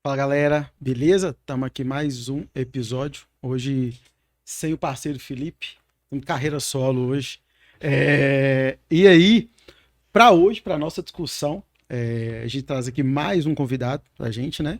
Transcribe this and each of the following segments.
Fala galera, beleza? Estamos aqui mais um episódio. Hoje sem o parceiro Felipe, em carreira solo hoje. E aí, para hoje, para nossa discussão, a gente traz aqui mais um convidado para a gente, né?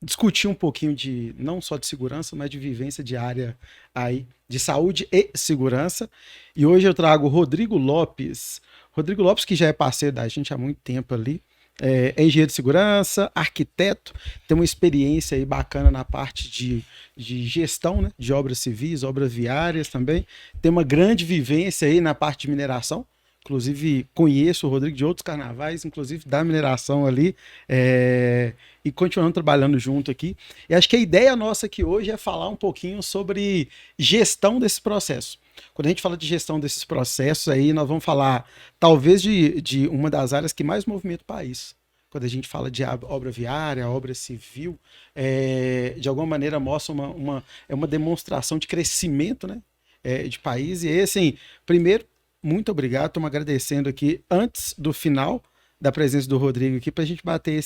Discutir um pouquinho de não só de segurança, mas de vivência diária aí, de saúde e segurança. E hoje eu trago o Rodrigo Lopes. Rodrigo Lopes, que já é parceiro da gente há muito tempo ali. É engenheiro de segurança, arquiteto, tem uma experiência aí bacana na parte de gestão, né, de obras civis, obras viárias também, tem uma grande vivência aí na parte de mineração, inclusive conheço o Rodrigo de outros carnavais, inclusive da mineração ali, e continuando trabalhando junto aqui. E acho que a ideia nossa aqui hoje é falar um pouquinho sobre gestão desse processo. Quando a gente fala de gestão desses processos aí, nós vamos falar talvez de uma das áreas que mais movimenta o país. Quando a gente fala de obra viária, obra civil, de alguma maneira mostra uma demonstração de crescimento, né, de país. E aí, assim, primeiro, muito obrigado, estamos agradecendo aqui antes do final da presença do Rodrigo aqui para a gente bater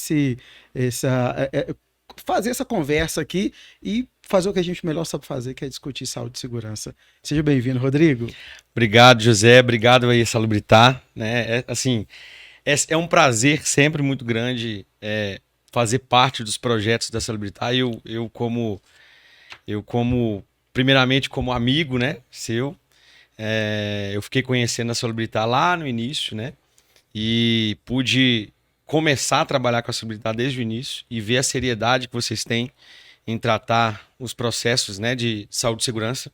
fazer essa conversa aqui e fazer o que a gente melhor sabe fazer, que é discutir saúde e segurança. Seja bem-vindo, Rodrigo. Obrigado, José. Obrigado aí, Salubritar. Né? É um prazer sempre muito grande fazer parte dos projetos da Salubritar. Primeiramente, como amigo, né, seu, eu fiquei conhecendo a Salubritar lá no início, né, e pude começar a trabalhar com a Salubritar desde o início e ver a seriedade que vocês têm em tratar os processos, né, de saúde e segurança,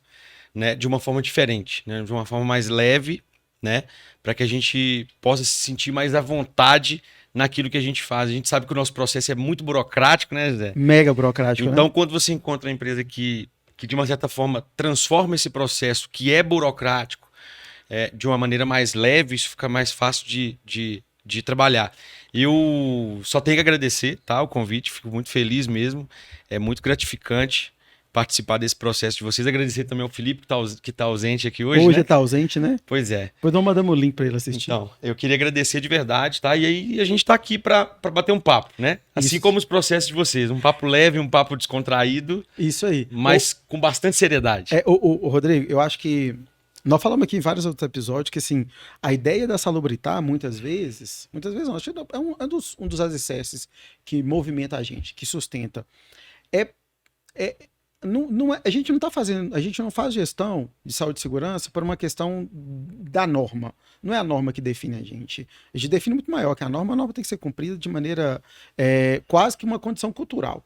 né, de uma forma diferente, né, de uma forma mais leve, né, para que a gente possa se sentir mais à vontade naquilo que a gente faz. A gente sabe que o nosso processo é muito burocrático, né, Zé? Mega burocrático, então, né? Quando você encontra uma empresa que de uma certa forma transforma esse processo que é burocrático de uma maneira mais leve, isso fica mais fácil de trabalhar. Eu só tenho que agradecer, tá, o convite, fico muito feliz mesmo, é muito gratificante participar desse processo de vocês. Agradecer também ao Felipe, que tá ausente aqui hoje, Hoje né? está ausente, né? Pois é. Depois nós mandamos o link para ele assistir. Então, eu queria agradecer de verdade, tá? E aí a gente tá aqui para bater um papo, né? Assim como os processos de vocês, um papo leve, um papo descontraído. Isso aí. Mas com bastante seriedade. Rodrigo, eu acho que nós falamos aqui em vários outros episódios que, assim, a ideia da Salubritar, muitas vezes não, acho que é um dos alicerces que movimenta a gente, que sustenta. A gente não tá fazendo, a gente não faz gestão de saúde e segurança por uma questão da norma. Não é a norma que define a gente. A gente define muito maior que a norma tem que ser cumprida de maneira quase que uma condição cultural.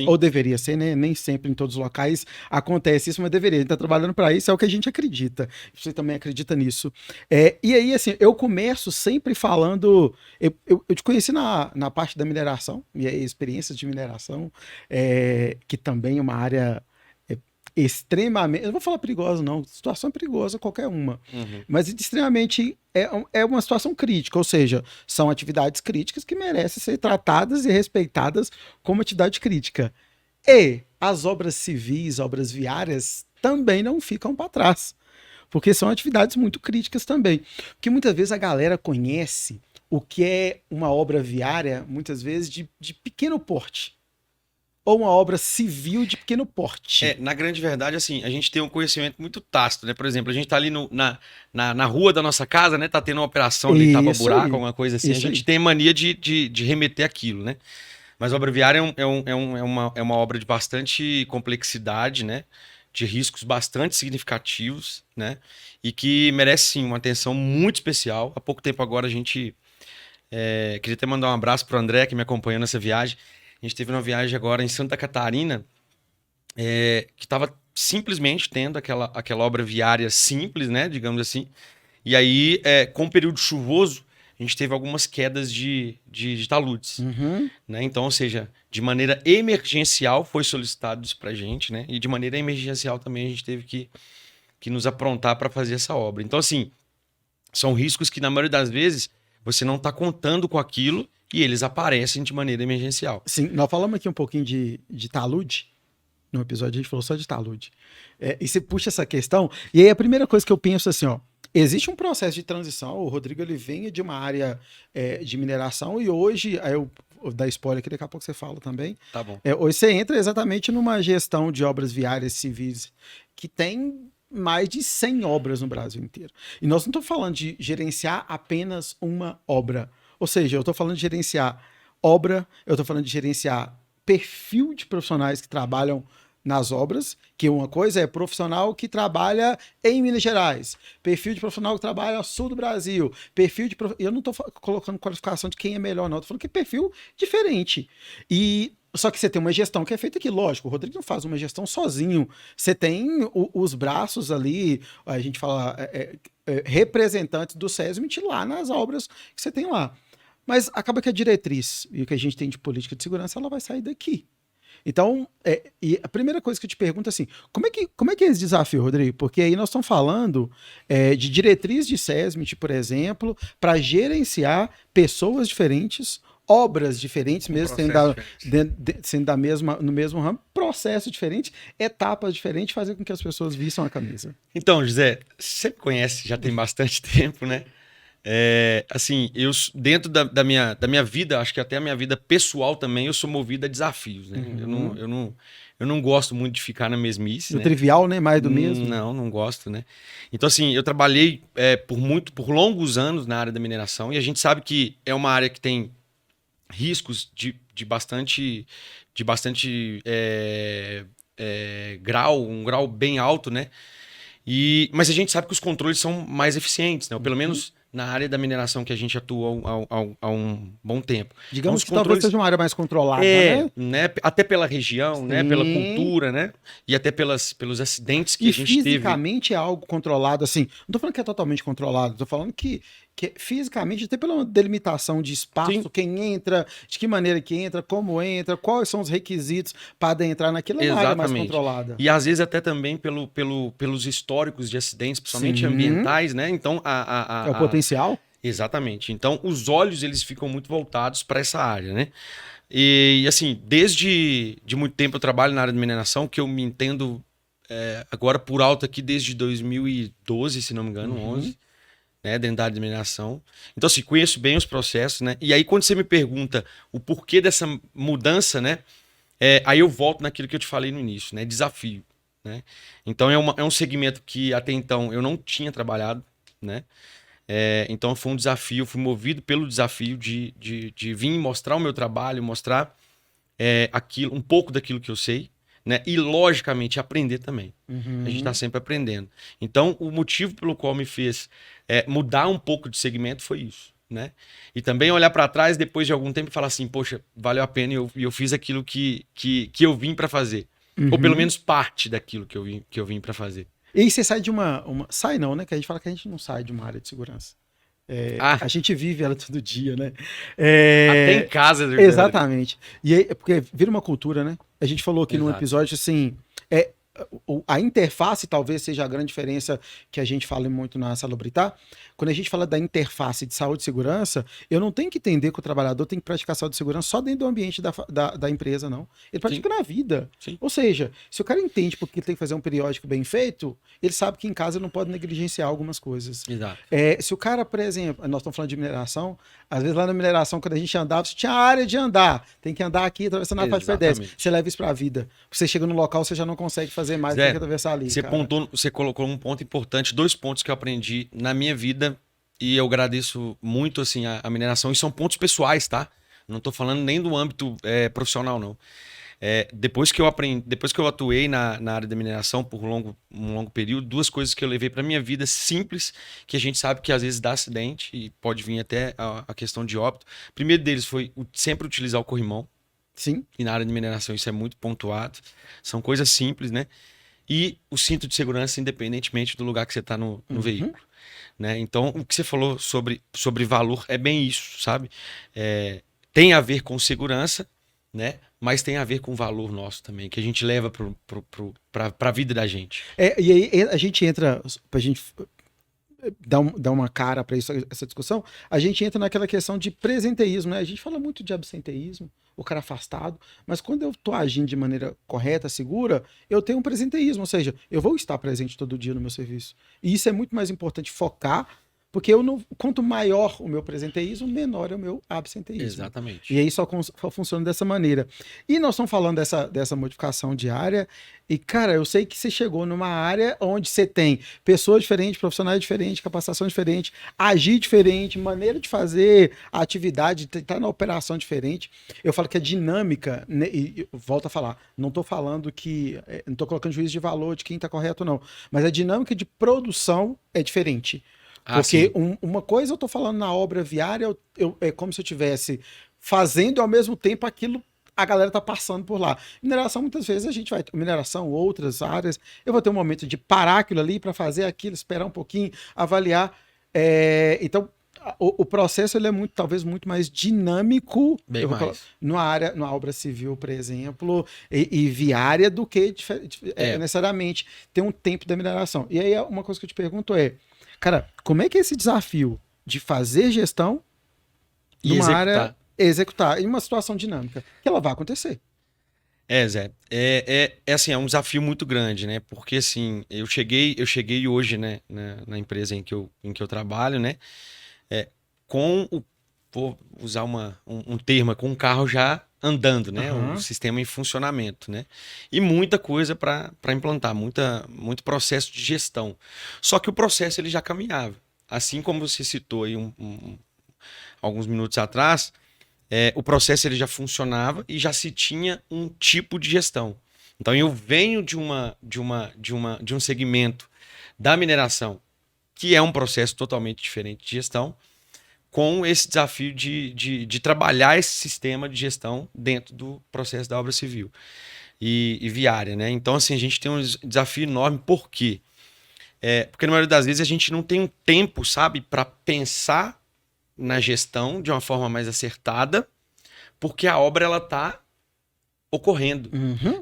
Ou deveria ser, né? Nem sempre em todos os locais acontece isso, mas deveria. A gente tá trabalhando para isso, é o que a gente acredita. Você também acredita nisso. E aí, assim, eu começo sempre falando. Eu te conheci na parte da mineração, e aí, experiências de mineração, que também é uma área extremamente. Eu não vou falar perigosa, não. Situação perigosa, qualquer uma. Uhum. Mas extremamente. É uma situação crítica, ou seja, são atividades críticas que merecem ser tratadas e respeitadas como atividade crítica. E as obras civis, obras viárias, também não ficam para trás, porque são atividades muito críticas também. Porque muitas vezes a galera conhece o que é uma obra viária, muitas vezes de pequeno porte, ou uma obra civil de pequeno porte. Na grande verdade, assim, a gente tem um conhecimento muito tácito, né? Por exemplo, a gente tá ali na rua da nossa casa, né? Tá tendo uma operação de tapa-buraco, alguma coisa assim. A gente tem mania de remeter aquilo, né? Mas obra viária é uma obra de bastante complexidade, né? De riscos bastante significativos, né? E que merece, sim, uma atenção muito especial. Há pouco tempo agora a gente... queria até mandar um abraço pro André, que me acompanhou nessa viagem. A gente teve uma viagem agora em Santa Catarina, que estava simplesmente tendo aquela obra viária simples, né, digamos assim. E aí, com o período chuvoso, a gente teve algumas quedas de taludes. Uhum. Né? Então, ou seja, de maneira emergencial foi solicitado isso para a gente, né? E de maneira emergencial também a gente teve que nos aprontar para fazer essa obra. Então, assim, são riscos que na maioria das vezes você não está contando com aquilo e eles aparecem de maneira emergencial. Sim, nós falamos aqui um pouquinho de talude. No episódio a gente falou só de talude. E você puxa essa questão, e aí a primeira coisa que eu penso assim, ó, existe um processo de transição, o Rodrigo ele vem de uma área de mineração e hoje, dar spoiler aqui, daqui a pouco você fala também. Tá bom. Hoje você entra exatamente numa gestão de obras viárias civis que tem mais de 100 obras no Brasil inteiro. E nós não estamos falando de gerenciar apenas uma obra. Ou seja, eu estou falando de gerenciar obra, eu estou falando de gerenciar perfil de profissionais que trabalham nas obras, que uma coisa é profissional que trabalha em Minas Gerais, perfil de profissional que trabalha no sul do Brasil, eu não estou colocando qualificação de quem é melhor, não, estou falando que é perfil diferente. Só que você tem uma gestão que é feita aqui, lógico, o Rodrigo não faz uma gestão sozinho, você tem os braços ali, a gente fala representantes do SESMIT lá nas obras que você tem lá. Mas acaba que a diretriz e o que a gente tem de política de segurança, ela vai sair daqui. Então, e a primeira coisa que eu te pergunto é assim, como é que é esse desafio, Rodrigo? Porque aí nós estamos falando de diretriz de SESMIT, por exemplo, para gerenciar pessoas diferentes, obras diferentes, mesmo sendo no mesmo ramo, processo diferente, etapas diferentes, fazer com que as pessoas vistam a camisa. Então, José, você me conhece, já tem bastante tempo, né? Assim, eu dentro da minha vida, acho que até a minha vida pessoal também, eu sou movido a desafios, né? Uhum. Eu não gosto muito de ficar na mesmice, né? Trivial, né? Mais do mesmo. Não gosto, né? Então, assim, eu trabalhei por longos anos na área da mineração e a gente sabe que é uma área que tem riscos de bastante grau, um grau bem alto, né? Mas a gente sabe que os controles são mais eficientes, né? Ou pelo menos na área da mineração que a gente atua há um bom tempo. Digamos que talvez seja uma área mais controlada, né? Até pela região, né? Pela cultura, né? E até pelos acidentes que a gente teve. Fisicamente é algo controlado, assim. Não tô falando que é totalmente controlado, tô falando que fisicamente, até pela delimitação de espaço, sim, quem entra, de que maneira que entra, como entra, quais são os requisitos para entrar naquela área mais controlada. E às vezes até também pelos históricos de acidentes, principalmente ambientais, né? Então, é o potencial? Exatamente. Então, os olhos, eles ficam muito voltados para essa área, né? E assim, desde muito tempo eu trabalho na área de mineração, que eu me entendo agora por alto aqui desde 2012, se não me engano, 11. Né, dentro da área de mineração. Então, assim, conheço bem os processos, né? E aí, quando você me pergunta o porquê dessa mudança, né? Aí eu volto naquilo que eu te falei no início, né? Desafio, né? Então, é um segmento que até então eu não tinha trabalhado, né? Então, foi um desafio, fui movido pelo desafio de vir mostrar o meu trabalho, mostrar um pouco daquilo que eu sei, né? E, logicamente, aprender também. Uhum. A gente está sempre aprendendo. Então, o motivo pelo qual me fez mudar um pouco de segmento foi isso, né? E também olhar para trás depois de algum tempo e falar assim, poxa, valeu a pena e eu fiz aquilo que eu vim para fazer. Uhum. Ou pelo menos parte daquilo que eu vim para fazer. E aí você sai de uma... Sai não, né? Que a gente fala que a gente não sai de uma área de segurança. A gente vive ela todo dia, né? Até em casa. Exatamente. E aí, porque vira uma cultura, né? A gente falou aqui num episódio, assim, a interface talvez seja a grande diferença que a gente fala muito na Salubritar. Quando a gente fala da interface de saúde e segurança, eu não tenho que entender que o trabalhador tem que praticar saúde e segurança só dentro do ambiente da empresa, não. Ele pratica na vida. Sim. Ou seja, se o cara entende porque ele tem que fazer um periódico bem feito, ele sabe que em casa ele não pode negligenciar algumas coisas. Exato. Se o cara, por exemplo, nós estamos falando de mineração, às vezes lá na mineração, quando a gente andava, você tinha área de andar, tem que andar aqui, atravessando a faixa de pedestre. Você leva isso para a vida. Você chega no local, você já não consegue fazer mais do que atravessar ali. Você colocou um ponto importante, 2 pontos que eu aprendi na minha vida e eu agradeço muito assim, a mineração. E são pontos pessoais, tá? Não estou falando nem do âmbito profissional, não. Depois que eu atuei na área da mineração por um longo período, 2 coisas que eu levei para minha vida simples, que a gente sabe que às vezes dá acidente e pode vir até a questão de óbito. O primeiro deles foi sempre utilizar o corrimão. Sim. E na área de mineração isso é muito pontuado. São coisas simples, né? E o cinto de segurança, independentemente do lugar que você está no veículo. Né? Então, o que você falou sobre valor é bem isso, sabe? Tem a ver com segurança, né? Mas tem a ver com o valor nosso também, que a gente leva para a vida da gente. E aí a gente entra, para a gente dar uma cara para essa discussão, a gente entra naquela questão de presenteísmo, né? A gente fala muito de absenteísmo, o cara afastado, mas quando eu tô agindo de maneira correta, segura, eu tenho um presenteísmo, ou seja, eu vou estar presente todo dia no meu serviço. E isso é muito mais importante focar, Porque eu não, quanto maior o meu presenteísmo, menor é o meu absenteísmo. Exatamente. E aí só funciona dessa maneira. E nós estamos falando dessa modificação diária. E, cara, eu sei que você chegou numa área onde você tem pessoas diferentes, profissionais diferentes, capacitação diferente, agir diferente, maneira de fazer a atividade, estar na operação diferente. Eu falo que a dinâmica, né, e volto a falar, não estou falando que, não estou colocando juízo de valor de quem está correto ou não, mas a dinâmica de produção é diferente. Porque uma coisa eu estou falando na obra viária, é como se eu estivesse fazendo ao mesmo tempo aquilo a galera tá passando por lá. Mineração, muitas vezes, a gente vai. Mineração, outras áreas, eu vou ter um momento de parar aquilo ali para fazer aquilo, esperar um pouquinho, avaliar. Então, o processo ele é muito, talvez, muito mais dinâmico numa obra civil, por exemplo, e viária do que necessariamente ter um tempo da mineração. E aí, uma coisa que eu te pergunto é, cara, como é que é esse desafio de fazer gestão numa área, executar em uma situação dinâmica, que ela vai acontecer? Zé, assim, é um desafio muito grande, né? Porque assim, eu cheguei hoje, né, na empresa em que eu trabalho, né? Vou usar um termo, com o carro já andando, né? O sistema em funcionamento, né? E muita coisa para implantar, muito processo de gestão. Só que o processo ele já caminhava. Assim como você citou aí alguns minutos atrás, o processo ele já funcionava e já se tinha um tipo de gestão. Então eu venho de um segmento da mineração que é um processo totalmente diferente de gestão, com esse desafio de trabalhar esse sistema de gestão dentro do processo da obra civil e viária, né? Então assim a gente tem um desafio enorme. Por quê? Porque na maioria das vezes a gente não tem um tempo, sabe, para pensar na gestão de uma forma mais acertada, porque a obra ela tá ocorrendo,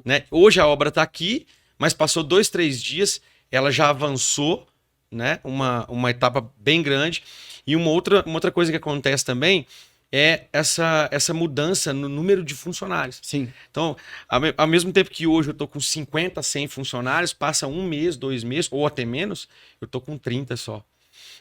né? Hoje a obra está aqui, mas passou 2, 3 dias, ela já avançou, né? Uma etapa bem grande. E uma outra coisa que acontece também é essa mudança no número de funcionários. Sim. Então, ao mesmo tempo que hoje eu estou com 50, 100 funcionários, passa 1 mês, 2 meses, ou até menos, eu estou com 30 só.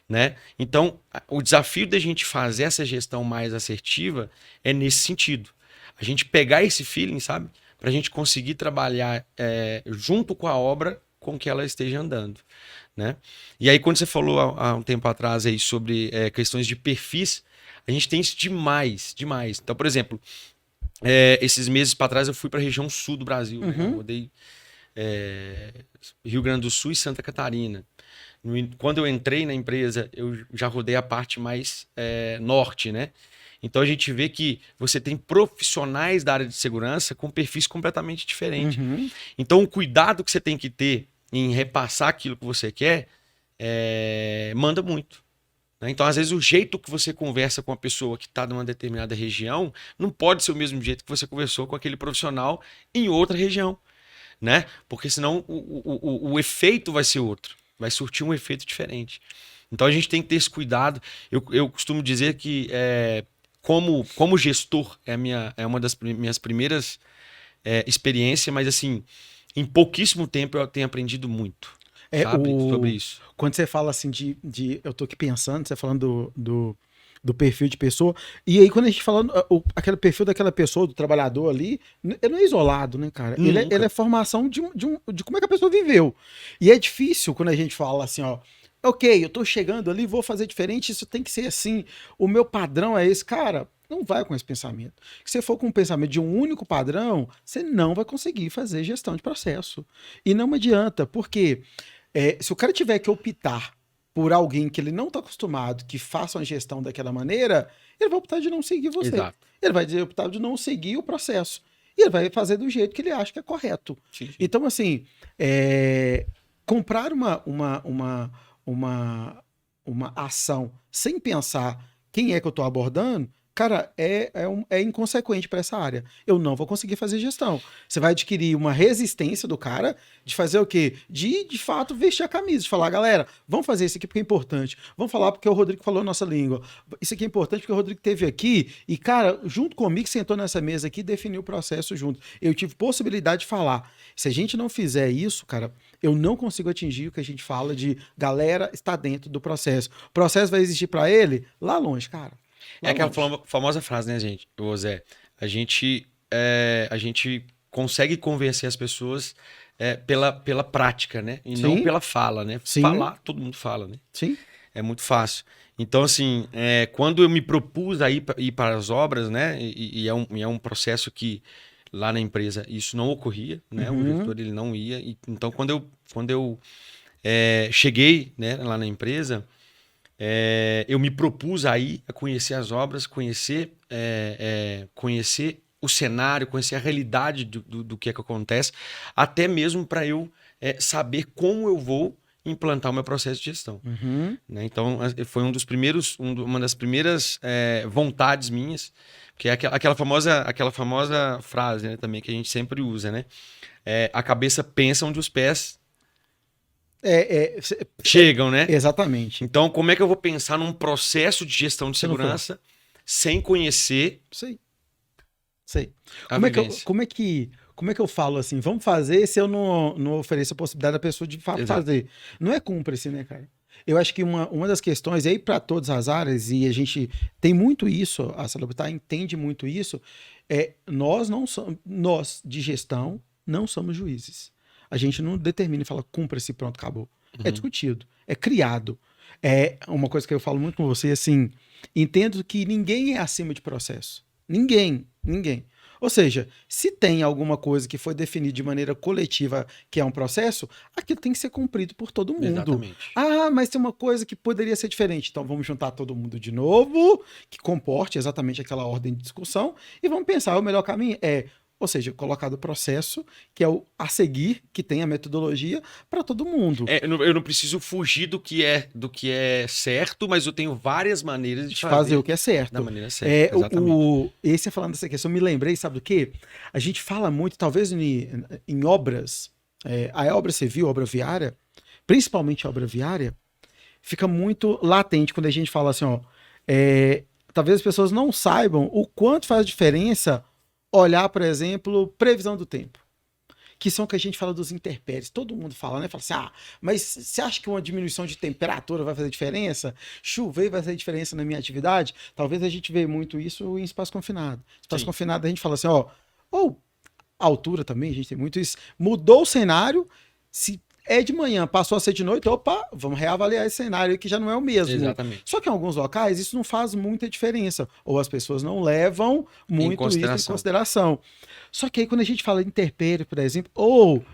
Né? Então, o desafio da gente fazer essa gestão mais assertiva é nesse sentido. A gente pegar esse feeling, sabe? Para a gente conseguir trabalhar junto com a obra com que ela esteja andando. Né? E aí, quando você falou há um tempo atrás aí sobre questões de perfis, a gente tem isso demais. Então, por exemplo, esses meses para trás eu fui para a região sul do Brasil. Né? Eu rodei Rio Grande do Sul e Santa Catarina. Quando eu entrei na empresa, eu já rodei a parte mais norte, né? Então a gente vê que você tem profissionais da área de segurança com perfis completamente diferentes. Então o cuidado que você tem que ter em repassar aquilo que você quer manda muito. Né? Então às vezes o jeito que você conversa com a pessoa que está numa determinada região não pode ser o mesmo jeito que você conversou com aquele profissional em outra região. Né? Porque senão o efeito vai ser outro. Vai surtir um efeito diferente. Então a gente tem que ter esse cuidado. Eu costumo dizer que como gestor é uma das minhas primeiras experiências, mas assim, em pouquíssimo tempo eu tenho aprendido muito, sabe, sobre isso. Quando você fala assim eu tô aqui pensando, você falando do perfil de pessoa, e aí quando a gente fala aquele perfil daquela pessoa, do trabalhador ali, ele não é isolado, né, cara? Ele é formação de como é que a pessoa viveu. E é difícil quando a gente fala assim, ó, ok, eu tô chegando ali, vou fazer diferente, isso tem que ser assim, o meu padrão é esse. Cara, não vai com esse pensamento. Se você for com um pensamento de um único padrão, você não vai conseguir fazer gestão de processo. E não adianta, porque se o cara tiver que optar por alguém que ele não está acostumado, que faça uma gestão daquela maneira, ele vai optar de não seguir você. Exato. Ele vai optar de não seguir o processo. E ele vai fazer do jeito que ele acha que é correto. Sim. Então, assim, comprar uma ação sem pensar quem é que eu estou abordando, cara, é inconsequente para essa área. Eu não vou conseguir fazer gestão. Você vai adquirir uma resistência do cara de fazer o quê? De fato, vestir a camisa, de falar, galera, vamos fazer isso aqui porque é importante. Vamos falar porque o Rodrigo falou a nossa língua. Isso aqui é importante porque o Rodrigo esteve aqui e, cara, junto comigo, sentou nessa mesa aqui e definiu o processo junto. Eu tive possibilidade de falar. Se a gente não fizer isso, cara, eu não consigo atingir o que a gente fala de galera está dentro do processo. O processo vai existir para ele lá longe, cara. É aquela famosa frase, né, gente? Ô Zé, a gente consegue convencer as pessoas pela prática, né? E não pela fala, né? Sim. Falar, todo mundo fala, né? Sim. É muito fácil. Então, assim, quando eu me propus a ir para as obras, né? E é um processo que lá na empresa isso não ocorria, né? O gestor ele não ia. Então, quando eu cheguei, né, lá na empresa, eu me propus aí a conhecer as obras, conhecer o cenário, conhecer a realidade do que acontece, até mesmo para eu saber como eu vou implantar o meu processo de gestão. Né? Então, foi uma das primeiras vontades minhas, que é aquela famosa frase, né, também que a gente sempre usa, né? A cabeça pensa onde os pés chegam, né? Exatamente. Então, como é que eu vou pensar num processo de gestão de segurança sem conhecer? Sei. Como é que eu falo assim, vamos fazer se eu não ofereço a possibilidade da pessoa de fato fazer? Não é cúmplice, né, cara? Eu acho que uma das questões aí para todas as áreas, e a gente tem muito isso, a Salubritar entende muito isso, nós de gestão não somos juízes. A gente não determina e fala, cumpra-se, pronto, acabou. É discutido, é criado. É uma coisa que eu falo muito com você, assim, entendo que ninguém é acima de processo. Ninguém. Ou seja, se tem alguma coisa que foi definida de maneira coletiva, que é um processo, aquilo tem que ser cumprido por todo mundo. Exatamente. Ah, mas tem uma coisa que poderia ser diferente. Então vamos juntar todo mundo de novo, que comporte exatamente aquela ordem de discussão, e vamos pensar, o melhor caminho ou seja, colocar o processo, que é o a seguir, que tem a metodologia para todo mundo. Eu não preciso fugir do que é certo, mas eu tenho várias maneiras de fazer o que é certo. Da maneira certa, exatamente. Esse falando dessa questão, eu me lembrei, sabe do quê? A gente fala muito, talvez em obras, a obra civil, a obra viária, principalmente a obra viária, fica muito latente quando a gente fala assim, talvez as pessoas não saibam o quanto faz diferença olhar, por exemplo, previsão do tempo. Que são que a gente fala dos intempéries. Todo mundo fala, né? Fala assim, mas você acha que uma diminuição de temperatura vai fazer diferença? Chover vai fazer diferença na minha atividade? Talvez a gente veja muito isso em espaço confinado. Espaço confinado a gente fala assim, ou altura também, a gente tem muito isso. Mudou o cenário, se é de manhã, passou a ser de noite, opa, vamos reavaliar esse cenário que já não é o mesmo. Exatamente. Só que em alguns locais isso não faz muita diferença, ou as pessoas não levam muito isso em consideração. Só que aí quando a gente fala de intempérie, por exemplo, ou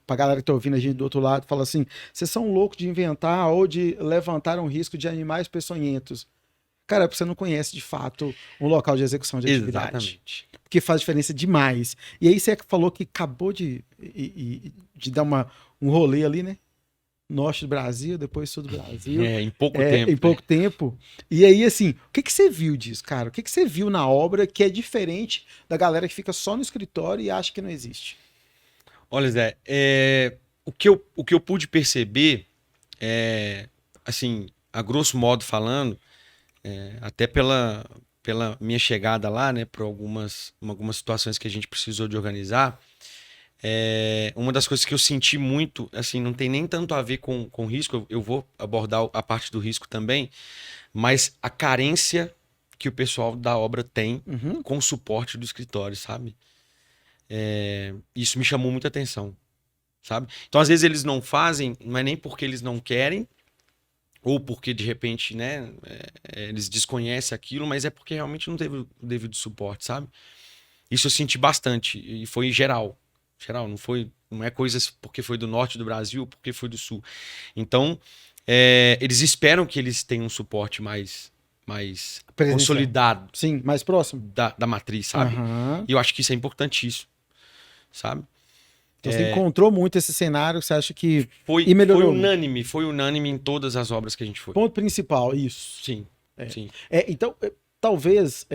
pra galera que tá ouvindo a gente do outro lado, fala assim, vocês são loucos de inventar ou de levantar um risco de animais peçonhentos. Cara, você não conhece de fato um local de execução de atividade. Exatamente. Porque faz diferença demais. E aí você falou que acabou de dar um rolê ali, né? Norte do Brasil, depois sul do Brasil. Em pouco tempo. Em pouco tempo. E aí, assim, o que você viu disso, cara? O que você viu na obra que é diferente da galera que fica só no escritório e acha que não existe? Olha, Zé, o que eu pude perceber, assim, a grosso modo falando, até pela minha chegada lá, né, por algumas situações que a gente precisou de organizar, uma das coisas que eu senti muito, assim, não tem nem tanto a ver com risco, eu vou abordar a parte do risco também, mas a carência que o pessoal da obra tem com o suporte do escritório, sabe? Isso me chamou muita atenção, sabe? Então, às vezes eles não fazem, não é nem porque eles não querem, ou porque de repente, né, eles desconhecem aquilo, mas é porque realmente não teve o devido suporte, sabe? Isso eu senti bastante, e foi geral, não é coisas porque foi do norte do Brasil, porque foi do sul. Então, eles esperam que eles tenham um suporte mais consolidado. Sim, mais próximo. Da matriz, sabe? E eu acho que isso é importantíssimo, sabe? Então você encontrou muito esse cenário, você acha que e melhorou? Foi unânime em todas as obras que a gente foi. Ponto principal, isso. Sim, sim. Então, talvez...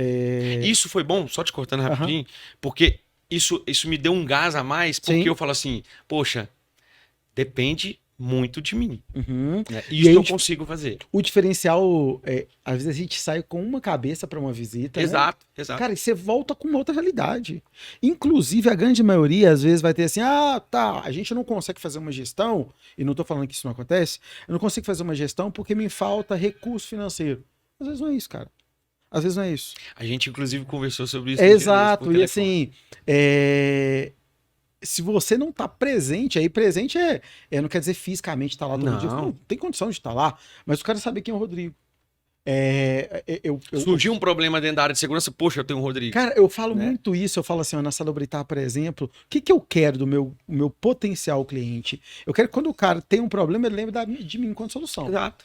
Isso foi bom, só te cortando rapidinho, porque isso me deu um gás a mais, porque eu falo assim, poxa, depende muito de mim. Né? Isso que eu consigo fazer. O diferencial, às vezes a gente sai com uma cabeça para uma visita. Exato, né? exato. Cara, e você volta com outra realidade. Inclusive, a grande maioria, às vezes, vai ter assim: a gente não consegue fazer uma gestão, e não tô falando que isso não acontece, eu não consigo fazer uma gestão porque me falta recurso financeiro. Às vezes não é isso, cara. Às vezes não é isso. A gente, inclusive, conversou sobre isso. Exato, e assim, se você não tá presente, aí presente não quer dizer fisicamente estar lá todo dia. Não tem condição de estar lá, mas o cara sabe quem é o Rodrigo. Surgiu um problema dentro da área de segurança, poxa, eu tenho o Rodrigo. Cara, eu falo muito isso, eu falo assim, na Salubritar, por exemplo, o que eu quero do meu potencial cliente? Eu quero que quando o cara tem um problema, ele lembre de mim enquanto solução. Exato.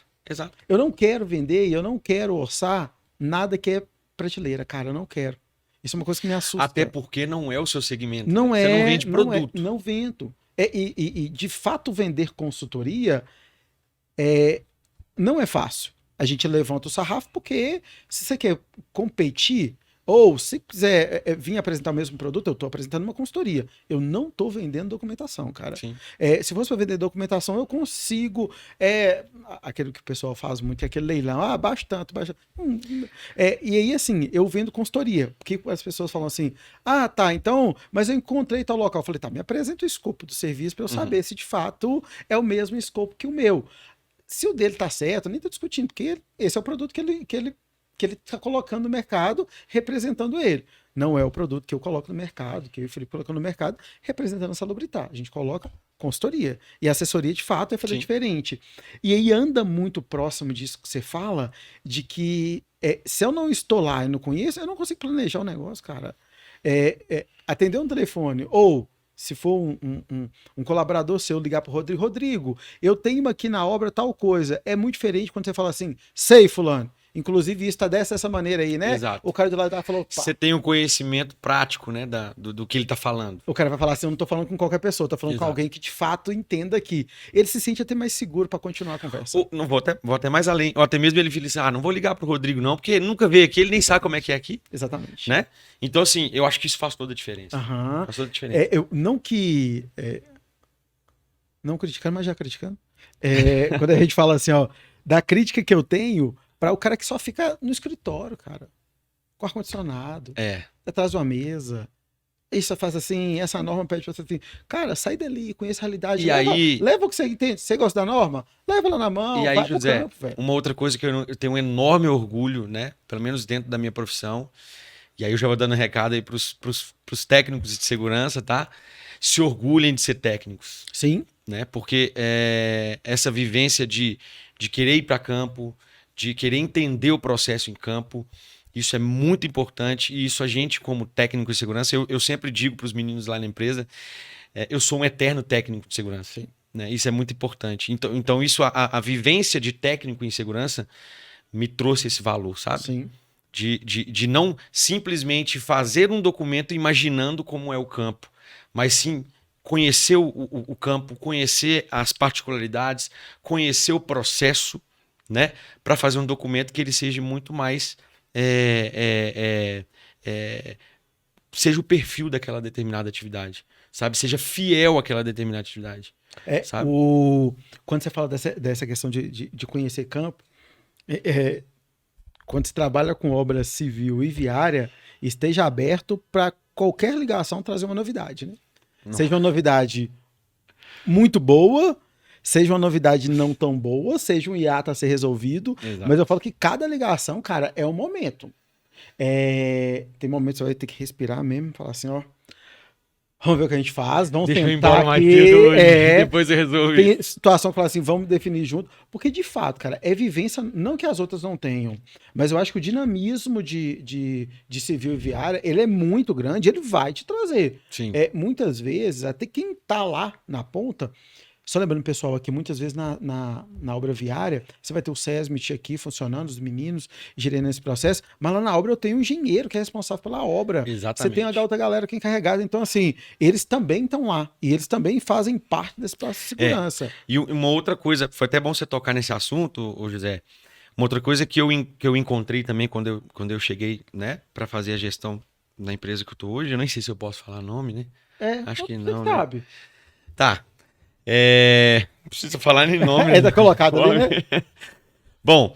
Eu não quero vender e eu não quero orçar nada que é prateleira, cara, eu não quero. Isso é uma coisa que me assusta. Até porque não é o seu segmento. Não Você não vende produto. Não vendo. E de fato vender consultoria não é fácil. A gente levanta o sarrafo porque se você quer competir, ou se quiser vir apresentar o mesmo produto, eu estou apresentando uma consultoria. Eu não estou vendendo documentação, cara. Se fosse para vender documentação, eu consigo. Aquilo que o pessoal faz muito, é aquele leilão. Baixa tanto, baixa. E aí, assim, eu vendo consultoria. Porque as pessoas falam assim: tá, então, mas eu encontrei tal local. Eu falei: tá, me apresenta o escopo do serviço para eu saber se de fato é o mesmo escopo que o meu. Se o dele tá certo, eu nem tô discutindo, porque esse é o produto que ele está colocando no mercado, representando ele. Não é o produto que eu coloco no mercado, que eu e o Felipe colocamos no mercado, representando a Salubritar. A gente coloca consultoria. E a assessoria, de fato, é fazer diferente. E aí anda muito próximo disso que você fala, de que se eu não estou lá e não conheço, eu não consigo planejar o negócio, cara. Atender um telefone, ou se for um colaborador seu ligar para o Rodrigo, eu tenho aqui na obra tal coisa. É muito diferente quando você fala assim, sei, fulano. Inclusive, isso está dessa maneira aí, né? Exato. O cara do lado falou... Você tem um conhecimento prático, né, do que ele está falando. O cara vai falar assim, eu não estou falando com qualquer pessoa, estou falando com alguém que de fato entenda aqui. Ele se sente até mais seguro para continuar a conversa. Não vou até mais além. Ou até mesmo ele fala assim, não vou ligar pro Rodrigo não, porque ele nunca veio aqui, ele nem sabe como é que é aqui. Exatamente. Né? Então, assim, eu acho que isso faz toda a diferença. Faz toda a diferença. Não criticando, mas já criticando. Quando a gente fala assim, da crítica que eu tenho... Para o cara que só fica no escritório, cara. Com ar-condicionado. Atrás de uma mesa. Isso faz assim, essa norma pede pra você assim, cara, sai dali, conheça a realidade. Leva o que você entende. Você gosta da norma? Leva lá na mão. E aí, José, uma outra coisa que eu tenho um enorme orgulho, né? Pelo menos dentro da minha profissão. E aí eu já vou dando um recado aí pros técnicos de segurança, tá? Se orgulhem de ser técnicos. Sim. Né? Porque essa vivência de querer ir para campo, de querer entender o processo em campo, isso é muito importante, e isso a gente, como técnico de segurança, eu sempre digo para os meninos lá na empresa, eu sou um eterno técnico de segurança. Né? Isso é muito importante. Então isso, a vivência de técnico em segurança me trouxe esse valor, sabe? Sim. De não simplesmente fazer um documento imaginando como é o campo, mas sim conhecer o campo, conhecer as particularidades, conhecer o processo, né, para fazer um documento que ele seja muito mais seja o perfil daquela determinada atividade, sabe, seja fiel àquela determinada atividade, sabe? Quando você fala dessa questão de conhecer campo, quando você trabalha com obra civil e viária, esteja aberto para qualquer ligação trazer uma novidade, né? Seja uma novidade muito boa, seja uma novidade não tão boa, seja um hiato a ser resolvido. Exato. Mas eu falo que cada ligação, cara, é um momento. Tem momentos que você vai ter que respirar mesmo, falar assim, vamos ver o que a gente faz, vamos Deixa tentar eu ir embora mais aqui, cedo hoje, depois eu resolvo. Tem situação que fala assim, vamos definir junto, porque de fato, cara, é vivência, não que as outras não tenham, mas eu acho que o dinamismo de civil e viária, ele é muito grande, ele vai te trazer. Sim. Muitas vezes, até quem tá lá na ponta, só lembrando, pessoal, aqui muitas vezes na obra viária, você vai ter o SESMIT aqui funcionando, os meninos gerando esse processo, mas lá na obra eu tenho um engenheiro que é responsável pela obra. Exatamente. Você tem a outra galera que é encarregada. Então, assim, eles também estão lá. E eles também fazem parte desse processo de segurança. E uma outra coisa, foi até bom você tocar nesse assunto, José. Uma outra coisa que eu encontrei também quando eu cheguei, né, para fazer a gestão na empresa que eu tô hoje, eu nem sei se eu posso falar nome, né? Acho que não, né? Sabe. Tá. Não precisa falar nem nome. Tá colocado ali, né? Bom,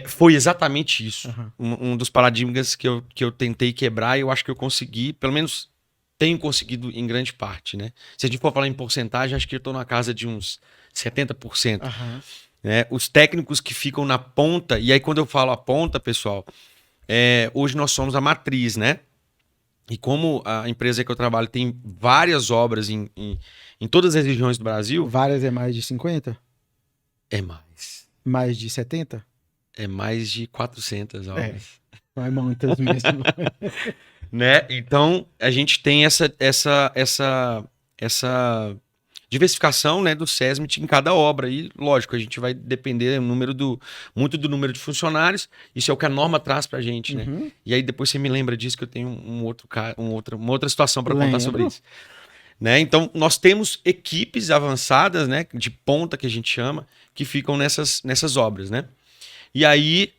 foi exatamente isso. Uhum. Um dos paradigmas que eu tentei quebrar e eu acho que eu consegui, pelo menos tenho conseguido em grande parte, né? Se a gente for falar em porcentagem, acho que eu estou na casa de uns 70%. Uhum. Né? Os técnicos que ficam na ponta, e aí quando eu falo a ponta, pessoal, hoje nós somos a matriz, né? E como a empresa que eu trabalho tem várias obras em todas as regiões do Brasil. Várias é mais de 50? É mais. Mais de 70? É mais de 400 obras. Não é muitas mesmo. Né? Então, a gente tem essa diversificação, né, do SESMIT em cada obra. E, lógico, a gente vai depender muito do número de funcionários. Isso é o que a norma traz pra gente, né? Uhum. E aí depois você me lembra disso que eu tenho uma outra situação para contar sobre isso. Né? Então, nós temos equipes avançadas, né, de ponta que a gente chama, que ficam nessas obras, né? E aí,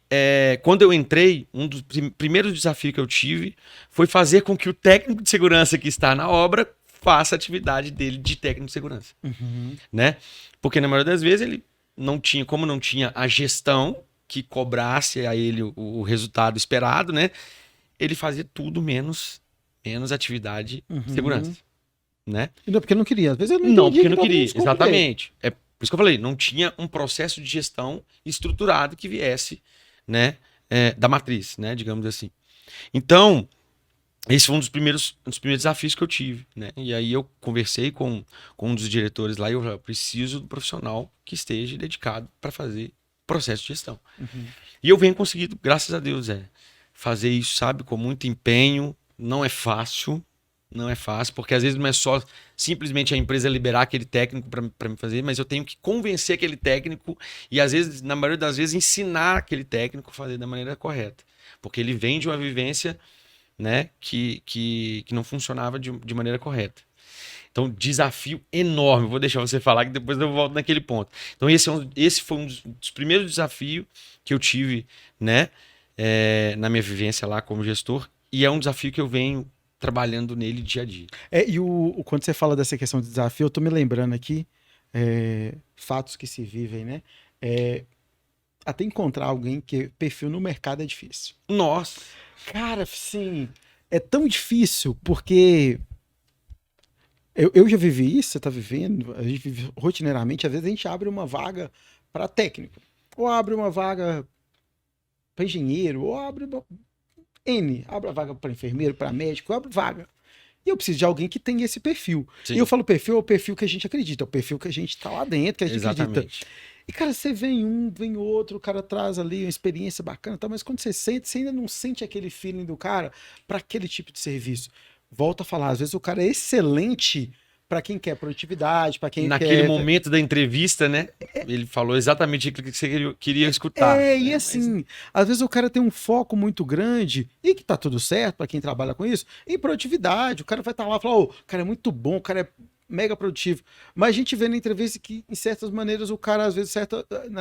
quando eu entrei, um dos primeiros desafios que eu tive foi fazer com que o técnico de segurança que está na obra faça a atividade dele de técnico de segurança. Uhum. Né? Porque na maioria das vezes ele não tinha a gestão que cobrasse a ele o resultado esperado, né? Ele fazia tudo menos atividade de segurança. Né? Não, porque não queria. Às vezes eu não entendia. Não, porque não queria. Exatamente. Por isso que eu falei, não tinha um processo de gestão estruturado que viesse, né, da matriz, né, digamos assim. Então, esse foi um dos primeiros desafios que eu tive, né? E aí eu conversei com um dos diretores lá e eu falei, preciso do profissional que esteja dedicado para fazer processo de gestão. Uhum. E eu venho conseguindo, graças a Deus, fazer isso, sabe, com muito empenho. Não é fácil, porque às vezes não é só simplesmente a empresa liberar aquele técnico para me fazer, mas eu tenho que convencer aquele técnico e às vezes, na maioria das vezes, ensinar aquele técnico a fazer da maneira correta. Porque ele vem de uma vivência, né, que não funcionava de maneira correta. Então, desafio enorme. Vou deixar você falar que depois eu volto naquele ponto. Então, esse foi um dos primeiros desafios que eu tive, né, na minha vivência lá como gestor. E é um desafio que eu venho trabalhando nele dia a dia. E quando você fala dessa questão de desafio, eu tô me lembrando aqui, fatos que se vivem, né? Até encontrar alguém que perfil no mercado é difícil. Nossa! Cara, sim, é tão difícil porque eu já vivi isso, você tá vivendo, a gente vive rotineiramente, às vezes a gente abre uma vaga para técnico, ou abre uma vaga para engenheiro, ou abre abre a vaga para enfermeiro, para médico, abre vaga. E eu preciso de alguém que tenha esse perfil. Sim. E eu falo perfil, é o perfil que a gente acredita, é o perfil que a gente tá lá dentro, que a gente Exatamente. acredita. E, cara, você vem um, vem outro, o cara traz ali uma experiência bacana, tá? Mas quando você sente, você ainda não sente aquele feeling do cara para aquele tipo de serviço. Volto a falar, às vezes o cara é excelente para quem quer produtividade, para quem Naquele quer... momento da entrevista, né? Ele falou exatamente aquilo que você queria escutar. E assim, às vezes o cara tem um foco muito grande, e que tá tudo certo para quem trabalha com isso, em produtividade. O cara vai estar lá e falar, o cara é muito bom, o cara é mega produtivo. Mas a gente vê na entrevista que, em certas maneiras, o cara, às vezes,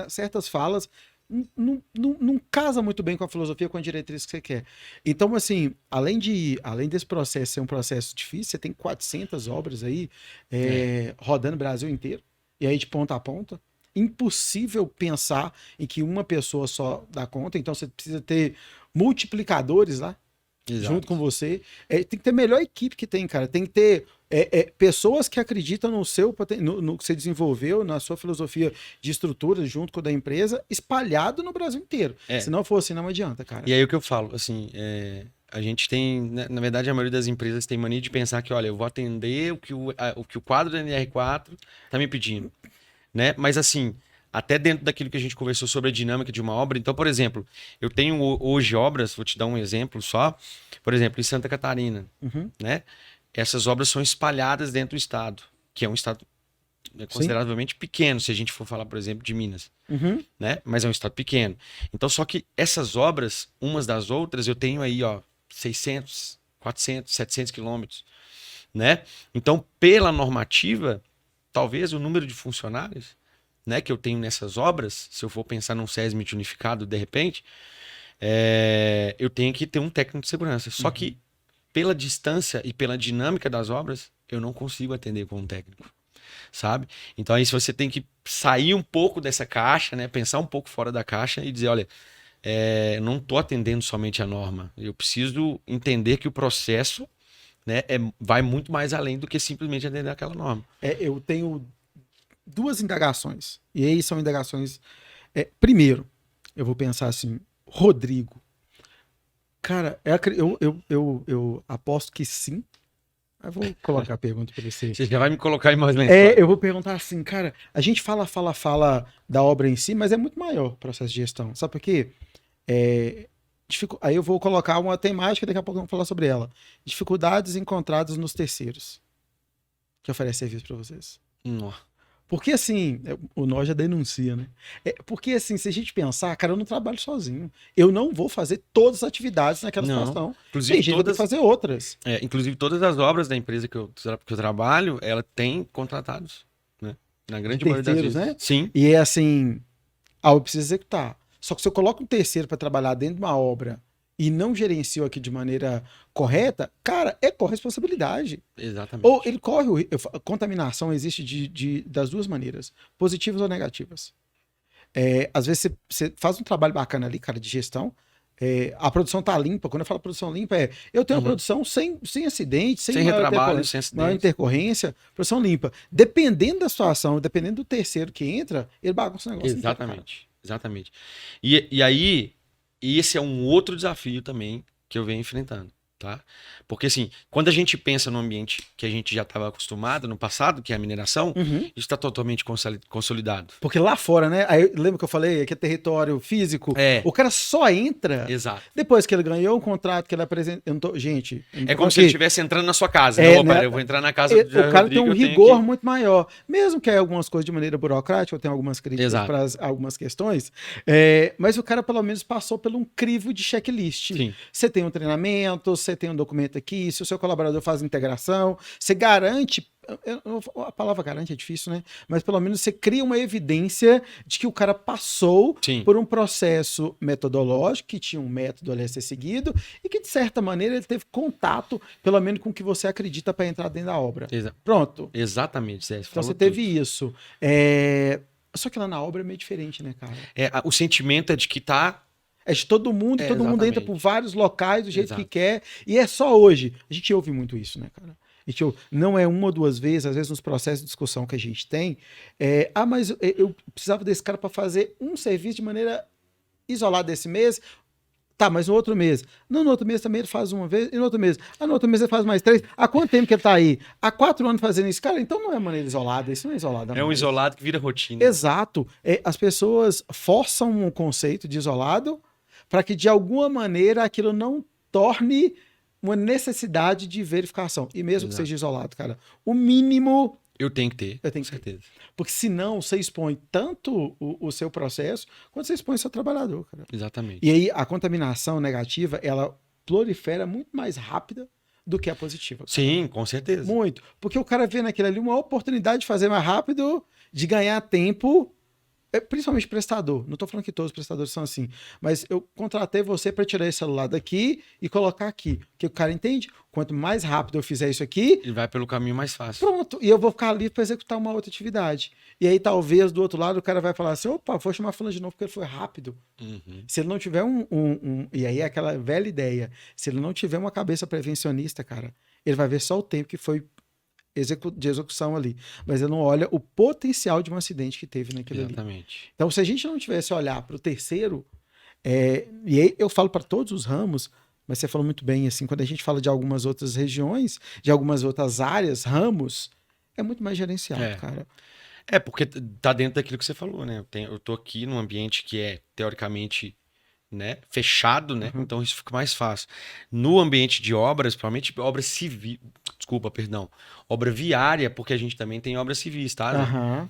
certas falas não casa muito bem com a filosofia, com a diretriz que você quer. Então, assim, além desse processo ser um processo difícil, você tem 400 obras aí rodando o Brasil inteiro, e aí de ponta a ponta. Impossível pensar em que uma pessoa só dá conta, então você precisa ter multiplicadores lá, junto com você. Tem que ter a melhor equipe que tem, cara. Tem que ter pessoas que acreditam no que você desenvolveu, na sua filosofia de estrutura, junto com a da empresa, espalhado no Brasil inteiro. Se não for assim, não adianta, cara. E aí o que eu falo, assim, a gente tem, na verdade, a maioria das empresas tem mania de pensar que, olha, eu vou atender o que o quadro da NR4 tá me pedindo, né? Mas assim, até dentro daquilo que a gente conversou sobre a dinâmica de uma obra. Então, por exemplo, eu tenho hoje obras, vou te dar um exemplo só, por exemplo, em Santa Catarina, né? Essas obras são espalhadas dentro do estado, que é um estado consideravelmente pequeno, se a gente for falar, por exemplo, de Minas, né? Mas é um estado pequeno. Então, só que essas obras, umas das outras, eu tenho aí, ó, 600, 400, 700 quilômetros, né? Então, pela normativa, talvez o número de funcionários né, que eu tenho nessas obras, se eu for pensar num SESMIT unificado, de repente, eu tenho que ter um técnico de segurança. Só que, pela distância e pela dinâmica das obras, eu não consigo atender com um técnico, sabe? Então, aí você tem que sair um pouco dessa caixa, né, pensar um pouco fora da caixa e dizer, olha, eu não estou atendendo somente a norma. Eu preciso entender que o processo, né, vai muito mais além do que simplesmente atender aquela norma. Eu tenho duas indagações. E aí são indagações... primeiro, eu vou pensar assim, Rodrigo. Cara, eu aposto que sim. Eu vou colocar a pergunta para você. Você já vai me colocar em mais lençóis. Eu vou perguntar assim, cara, a gente fala da obra em si, mas é muito maior o processo de gestão. Sabe por quê? Aí eu vou colocar uma temática, daqui a pouco vamos falar sobre ela. Dificuldades encontradas nos terceiros que oferecem serviço para vocês. Porque assim, o nó já denuncia, né? Porque assim, se a gente pensar, cara, eu não trabalho sozinho. Eu não vou fazer todas as atividades naquela situação. Inclusive, tem gente que vai fazer outras. Inclusive, todas as obras da empresa que eu trabalho, ela tem contratados, né? Na grande maioria das vezes. Né? Sim. E é assim, a obra precisa executar. Só que se eu coloco um terceiro para trabalhar dentro de uma obra e não gerenciou aqui de maneira correta, cara, é corresponsabilidade. Exatamente. Ou ele corre contaminação existe das duas maneiras, positivas ou negativas. Às vezes você faz um trabalho bacana ali, cara, de gestão, a produção tá limpa. Quando eu falo produção limpa, eu tenho uma produção sem acidente, sem retrabalho, sem acidente, maior intercorrência, produção limpa. Dependendo da situação, dependendo do terceiro que entra, ele bagunça o negócio. Exatamente, exatamente. E aí, esse é um outro desafio também que eu venho enfrentando, tá? Porque assim, quando a gente pensa no ambiente que a gente já estava acostumado no passado, que é a mineração, isso está totalmente consolidado. Porque lá fora, né? Aí, lembra que eu falei que é território físico? O cara só entra depois que ele ganhou um contrato, que ele apresentou. Gente. É como se ele estivesse entrando na sua casa. Né? Eu vou entrar na casa do o cara tem um rigor muito maior. Mesmo que é algumas coisas de maneira burocrática, eu tenho algumas críticas para algumas questões. Mas o cara, pelo menos, passou por um crivo de checklist. Você tem um treinamento, você tem um documento aqui, se o seu colaborador faz integração, você garante, a palavra garante é difícil, né? Mas pelo menos você cria uma evidência de que o cara passou por um processo metodológico, que tinha um método ali a ser seguido, e que de certa maneira ele teve contato, pelo menos com o que você acredita para entrar dentro da obra. Pronto. Exatamente, César. Então você teve isso. Só que lá na obra é meio diferente, né, cara? O sentimento é de que tá... É de todo mundo, e todo mundo entra por vários locais do jeito que quer. E é só hoje. A gente ouve muito isso, né, cara? Não é uma ou duas vezes, às vezes nos processos de discussão que a gente tem. Mas eu precisava desse cara para fazer um serviço de maneira isolada desse mês. Tá, mas no outro mês. Não, no outro mês também ele faz uma vez, e no outro mês. No outro mês ele faz mais 3. Há quanto tempo que ele tá aí? Há 4 anos fazendo isso. Cara, então não é maneira isolada, isso não é isolada. É um isolado que vira rotina. Exato. As pessoas forçam um conceito de isolado para que de alguma maneira aquilo não torne uma necessidade de verificação. E mesmo que seja isolado, cara, o mínimo... Eu tenho que ter, com certeza. Porque senão você expõe tanto o seu processo, quanto você expõe o seu trabalhador, cara. Exatamente. E aí a contaminação negativa, ela prolifera muito mais rápida do que a positiva. Cara. Sim, com certeza. Muito. Porque o cara vê naquilo ali uma oportunidade de fazer mais rápido, de ganhar tempo... Principalmente prestador. Não estou falando que todos os prestadores são assim. Mas eu contratei você para tirar esse celular daqui e colocar aqui. Porque o cara entende. Quanto mais rápido eu fizer isso aqui... Ele vai pelo caminho mais fácil. Pronto. E eu vou ficar livre para executar uma outra atividade. E aí talvez do outro lado o cara vai falar assim, opa, vou chamar fulano de novo porque ele foi rápido. Se ele não tiver E aí é aquela velha ideia. Se ele não tiver uma cabeça prevencionista, cara, ele vai ver só o tempo que foi de execução ali, mas ele não olha o potencial de um acidente que teve naquilo ali. Então, se a gente não tivesse olhar para o terceiro, e aí eu falo para todos os ramos, mas você falou muito bem, assim, quando a gente fala de algumas outras regiões, de algumas outras áreas, ramos, é muito mais gerenciado, cara. Porque tá dentro daquilo que você falou, né? Eu tô aqui num ambiente que é, teoricamente, né, fechado, né? Então isso fica mais fácil. No ambiente de obras, provavelmente obra civil, obra viária, porque a gente também tem obras civis, tá?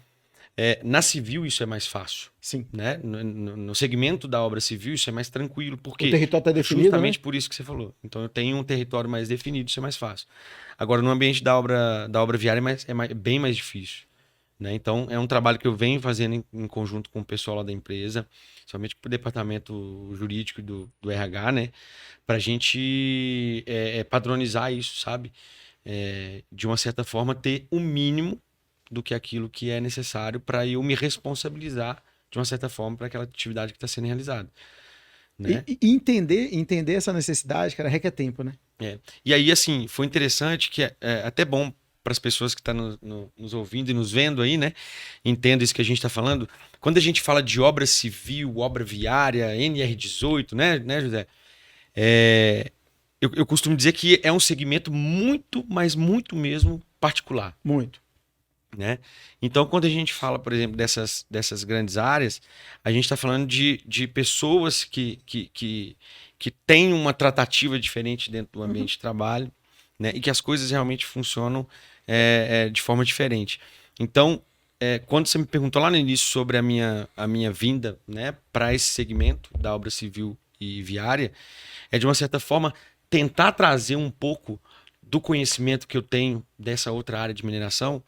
Na civil isso é mais fácil. Sim. Né? No segmento da obra civil isso é mais tranquilo, porque o território está definido, justamente né? por isso que você falou. Então eu tenho um território mais definido, isso é mais fácil. Agora no ambiente da obra viária é bem mais difícil. né? Então, é um trabalho que eu venho fazendo em conjunto com o pessoal lá da empresa, somente com o departamento jurídico do RH, né? Para a gente padronizar isso, sabe? De uma certa forma, ter o mínimo do que aquilo que é necessário para eu me responsabilizar, de uma certa forma, para aquela atividade que está sendo realizada. Né? E entender essa necessidade, cara, requer tempo, né? E aí, assim, foi interessante que é até bom para as pessoas que estão nos ouvindo e nos vendo aí, né? Entendo isso que a gente está falando. Quando a gente fala de obra civil, obra viária, NR18, né, José? Eu costumo dizer que é um segmento muito, mas muito mesmo particular. Muito. Né? Então, quando a gente fala, por exemplo, dessas grandes áreas, a gente está falando de pessoas que têm uma tratativa diferente dentro do ambiente de trabalho, né? E que as coisas realmente funcionam de forma diferente. Então, quando você me perguntou lá no início sobre a minha vinda, né, para esse segmento da obra civil e viária, de uma certa forma tentar trazer um pouco do conhecimento que eu tenho dessa outra área de mineração,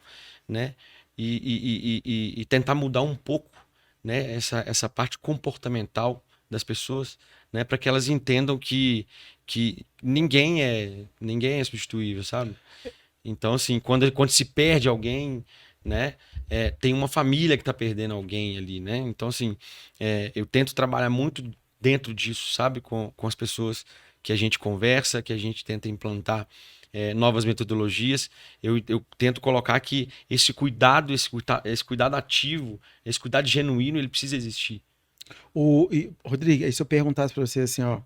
né? E tentar mudar um pouco, né? essa parte comportamental das pessoas, né? Para que elas entendam que ninguém é substituível, sabe? Então, assim, quando se perde alguém, né? Tem uma família que está perdendo alguém ali, né? Então, assim, eu tento trabalhar muito dentro disso, sabe? Com as pessoas que a gente conversa, que a gente tenta implantar novas metodologias. Eu tento colocar que esse cuidado ativo, esse cuidado genuíno, ele precisa existir. Rodrigo, se eu perguntasse para você assim, ó,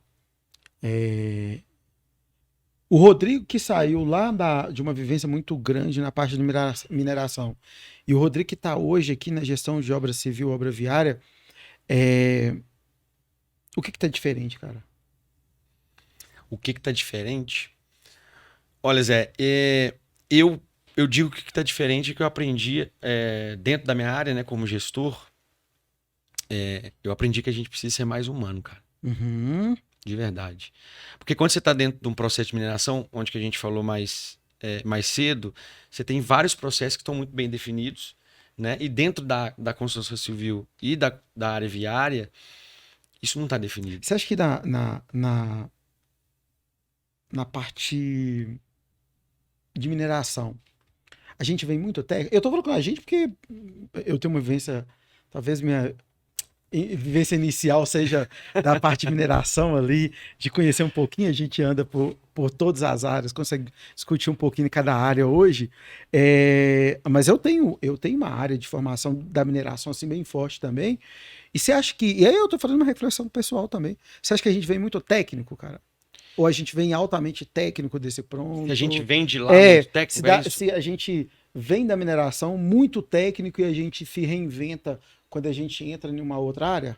o Rodrigo que saiu lá de uma vivência muito grande na parte de mineração e o Rodrigo que está hoje aqui na gestão de obra civil, obra viária, o que está diferente, cara? O que está diferente? Olha, Zé, eu digo que está diferente que eu aprendi dentro da minha área, né, como gestor, eu aprendi que a gente precisa ser mais humano, cara. Uhum. De verdade. Porque quando você está dentro de um processo de mineração, onde que a gente falou mais cedo, você tem vários processos que estão muito bem definidos, né? E dentro da construção civil e da área viária, isso não está definido. Você acha que na parte de mineração, a gente vem muito técnico? Eu estou falando com a gente porque eu tenho uma vivência, talvez minha vivência inicial seja da parte de mineração ali, de conhecer um pouquinho, a gente anda por todas as áreas, consegue discutir um pouquinho em cada área hoje, mas eu tenho uma área de formação da mineração assim bem forte também, e você acha que, e aí eu tô fazendo uma reflexão pessoal também, você acha que a gente vem muito técnico, cara? Ou a gente vem altamente técnico desse pronto? Se a gente vem de lá muito técnico, se a gente vem da mineração muito técnico e a gente se reinventa quando a gente entra em uma outra área?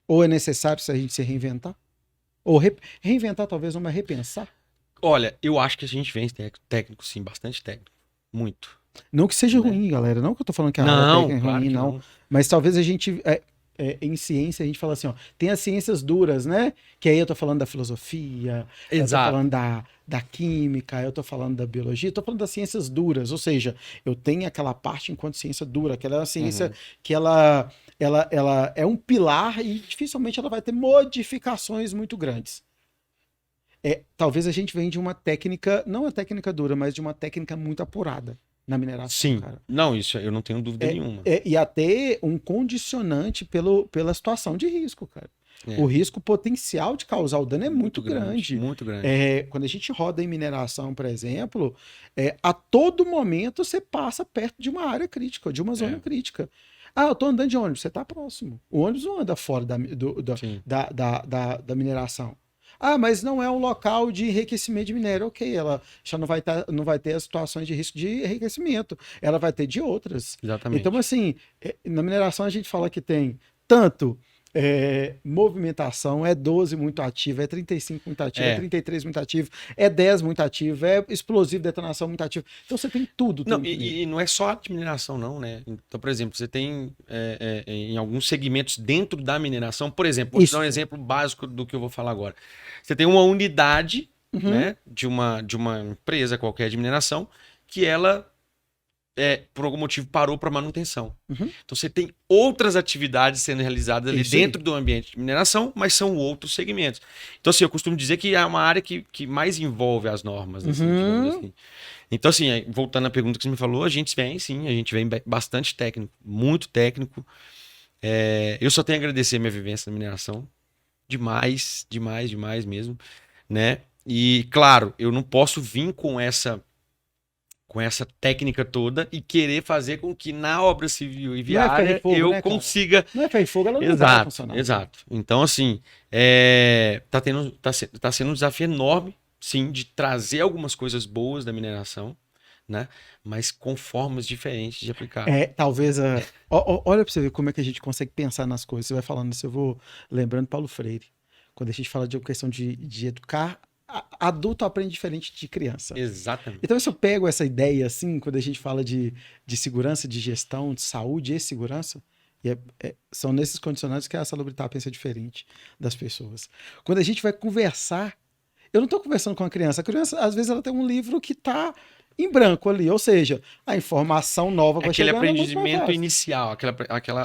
Ou é necessário a gente se reinventar? Ou reinventar talvez não é repensar? Olha, eu acho que a gente vem técnico sim, bastante técnico. Muito. Não que seja ruim, galera. Não que eu tô falando que a área técnica é ruim, não. Mas talvez a gente... em ciência, a gente fala assim, ó, tem as ciências duras, né? Que aí eu tô falando da filosofia, eu tô falando da química, eu tô falando da biologia, eu tô falando das ciências duras, ou seja, eu tenho aquela parte enquanto ciência dura, que ela é uma ciência que ela é um pilar e dificilmente ela vai ter modificações muito grandes. Talvez a gente venha de uma técnica, não uma técnica dura, mas de uma técnica muito apurada na mineração. Sim, cara. Não, isso eu não tenho dúvida nenhuma. E até um condicionante pela situação de risco, cara. O risco potencial de causar o dano é muito grande. Muito grande. Quando a gente roda em mineração, por exemplo, a todo momento você passa perto de uma área crítica, de uma zona crítica. Ah, eu tô andando de ônibus, você tá próximo. O ônibus não anda fora da mineração. Ah, mas não é um local de enriquecimento de minério. Ok, ela já não vai ter as situações de risco de enriquecimento. Ela vai ter de outras. Exatamente. Então, assim, na mineração a gente fala que tem tanto movimentação, 12 muito ativo, 35 muito ativo, 33 muito ativo, 10 muito ativo, explosivo, detonação muito ativo. Então você tem tudo. Não, e não é só a mineração, não, né? Então, por exemplo, você tem em alguns segmentos dentro da mineração, por exemplo, vou te dar um exemplo básico do que eu vou falar agora. Você tem uma unidade, né, de uma empresa qualquer de mineração, que ela por algum motivo, parou para manutenção. Uhum. Então, você tem outras atividades sendo realizadas ali Isso dentro aí. do ambiente de mineração, mas são outros segmentos. Então, assim, eu costumo dizer que é uma área que mais envolve as normas, assim, digamos assim. Então, assim, voltando à pergunta que você me falou, a gente vem bastante técnico, muito técnico. Eu só tenho a agradecer a minha vivência na mineração. Demais, demais, demais mesmo, né? E, claro, eu não posso vir com essa técnica toda e querer fazer com que na obra civil e Não é ferro e viária fogo, eu né, cara? consiga. Não é ferro e fogo, ela não vai Exato, funcionar. exato. Então, assim, tá sendo um desafio enorme, sim, de trazer algumas coisas boas da mineração, né? Mas com formas diferentes de aplicar. Talvez olha pra você ver como é que a gente consegue pensar nas coisas. Você vai falando isso, eu vou lembrando Paulo Freire. Quando a gente fala de uma questão de educar, adulto aprende diferente de criança. Exatamente. Então, se eu pego essa ideia assim, quando a gente fala de segurança, de gestão, de saúde e segurança, são nesses condicionantes que a salubritar pensa diferente das pessoas. Quando a gente vai conversar, eu não estou conversando com a criança às vezes, ela tem um livro que está em branco ali, ou seja, a informação nova vai aquele chegando. aprendimento inicial,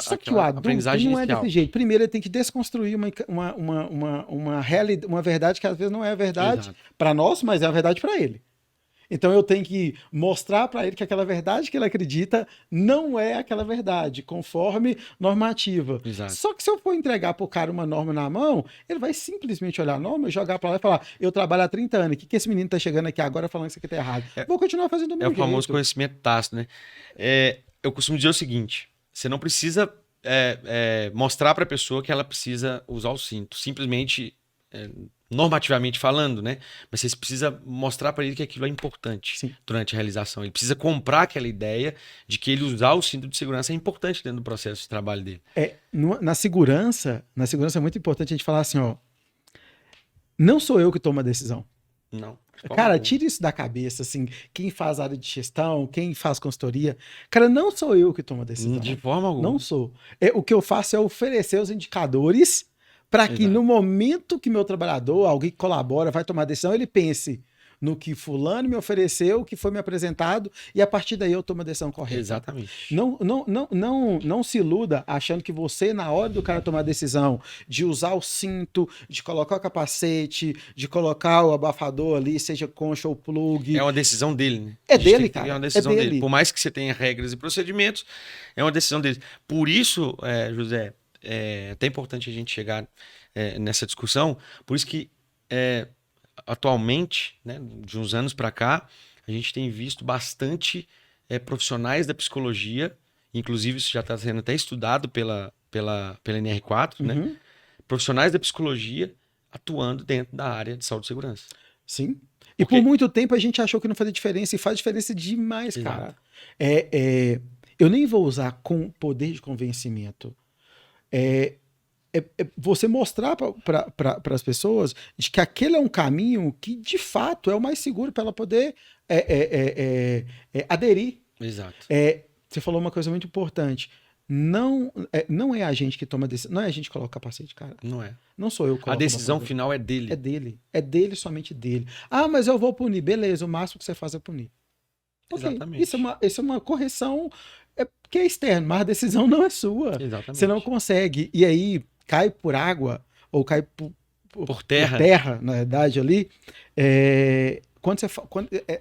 Só que o adulto aprendizagem não é inicial. desse jeito. Primeiro, ele tem que desconstruir uma verdade que às vezes não é a verdade para nós, mas é a verdade para ele. Então eu tenho que mostrar para ele que aquela verdade que ele acredita não é aquela verdade, conforme normativa. Exato. Só que se eu for entregar para o cara uma norma na mão, ele vai simplesmente olhar a norma, jogar para lá e falar: eu trabalho há 30 anos, o que esse menino está chegando aqui agora falando que isso aqui está errado? Vou continuar fazendo do meu jeito. É o famoso conhecimento tácito, né? Eu costumo dizer o seguinte: você não precisa mostrar para a pessoa que ela precisa usar o cinto. Simplesmente, normativamente falando, né? Mas você precisa mostrar para ele que aquilo é importante durante a realização. Ele precisa comprar aquela ideia de que ele usar o cinto de segurança é importante dentro do processo de trabalho dele. Na segurança é muito importante a gente falar assim, ó, não sou eu que tomo a decisão. Não. Cara, tira isso da cabeça, assim, quem faz área de gestão, quem faz consultoria, cara, não sou eu que tomo a decisão. De forma alguma. Não sou. O que eu faço é oferecer os indicadores para que no momento que meu trabalhador, alguém que colabora, vai tomar a decisão, ele pense no que fulano me ofereceu, que foi me apresentado, e a partir daí eu tomo a decisão correta. Exatamente. Não se iluda achando que você, na hora do cara tomar a decisão de usar o cinto, de colocar o capacete, de colocar o abafador ali, seja concha ou plug. É uma decisão dele, né? É dele, cara. É uma decisão dele. Por mais que você tenha regras e procedimentos, é uma decisão dele. Por isso, José, é até importante a gente chegar nessa discussão, por isso que atualmente, né, de uns anos para cá, a gente tem visto bastante profissionais da psicologia, inclusive isso já está sendo até estudado pela NR4, né? Profissionais da psicologia atuando dentro da área de saúde e segurança. Sim. E por muito tempo a gente achou que não fazia diferença, e faz diferença demais, cara. Eu nem vou usar com poder de convencimento. Você mostrar para as pessoas de que aquele é um caminho que, de fato, é o mais seguro para ela poder aderir. Exato. Você falou uma coisa muito importante. Não é a gente que toma a decisão, não é a gente que coloca o capacete, cara. Não é. Não sou eu que coloco. A decisão final é dele. É dele. É dele, somente dele. Ah, mas eu vou punir. Beleza, o máximo que você faz é punir. Okay. Exatamente. Isso é uma correção que é externa, mas a decisão não é sua. Exatamente. Você não consegue. E aí, cai por água, ou cai por terra, na verdade, ali.